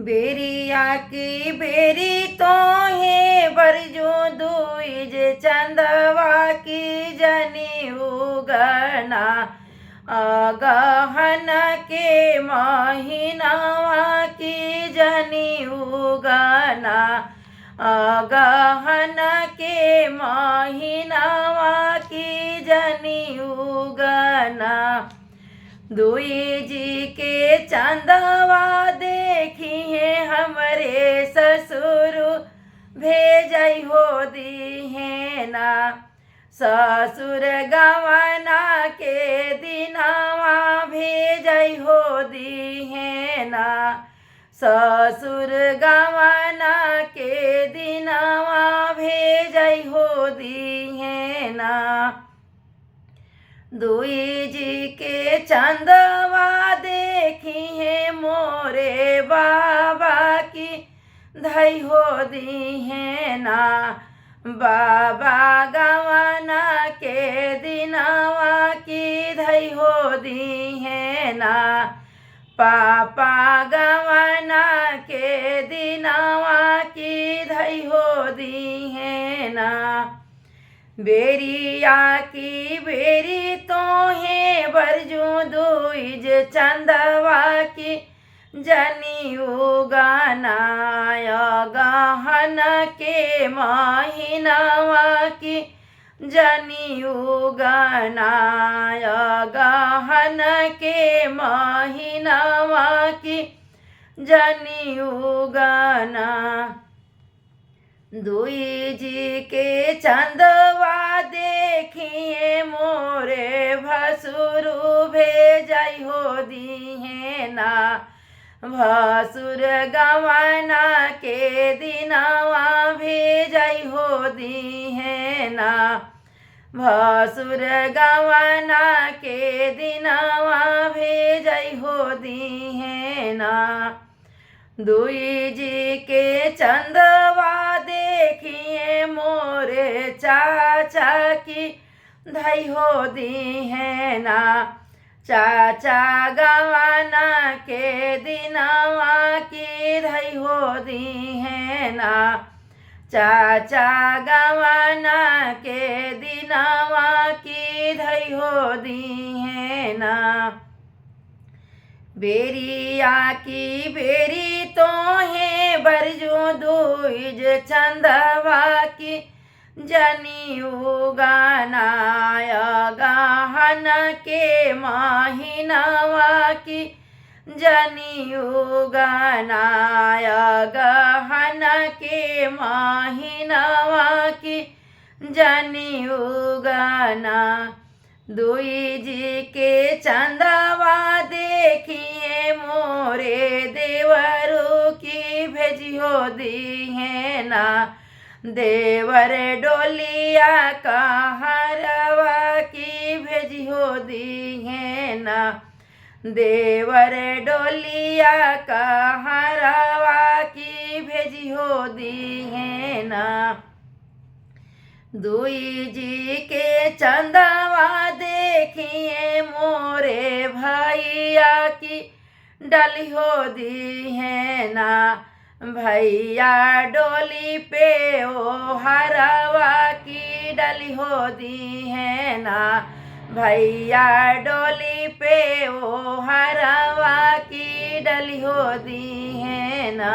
बेरिया की बेरी तो है बरजो दुईज चंदवा की जनी उगना अगहन के महीनावा की जनी उगना अगहन के महीनावा की जनी उगना दुई जी के चंदवा देखी है हमरे ससुर भेजई हो दी है ना ससुर गवना के दिनावा भेजई हो दी है ना ससुर गवना के दिनावा भेजई हो दी है ना दुई जी के चंदवा देखी है मोरे बाबा की धई हो दी है ना बाबा गवना के दिनावा की धई हो दी है ना पापा गवना के दिनावा की धई हो दी है ना बेरिया की बेरी तो है बरजू दुईज चंदवा की जनी उगाना गहन के महीनावा की जनी उगाना गहन के महीनावा की जनी उगाना दुई जी के चंदवा देखिए मोरे भसुरु भेजई हो दी है ना भसुर गवना के दिनावा भेजई हो दी है ना भसुर गवना के दिनावा भेजई हो दी है ना दुई जी के चंदवा देखिए मोरे चाचा की धई हो दी है ना चाचा गवना के दिनावा की धई हो दी है ना चाचा गवना के दिनावा की धई हो दी है ना बेरिया की बेरी तो है बरजू दुईज चंदवा की जनी उगाना गहन के महीनावा की जनी उगाना गहन के महीनावा की जनी उगाना दुई जी के चंदवा देखिए मोरे देवरू की भेजी हो दी है ना देवर डोलिया कहरवा की भेजी हो दी है ना देवर डोलिया कहरवा की भेजी हो दी है ना दुई जी के चंदवा देखिए मोरे भैया की डली हो दी है ना भैया डोली पे ओ हरवा की डली हो दी है ना भैया डोली पे ओ हरवा की डली हो दी है ना।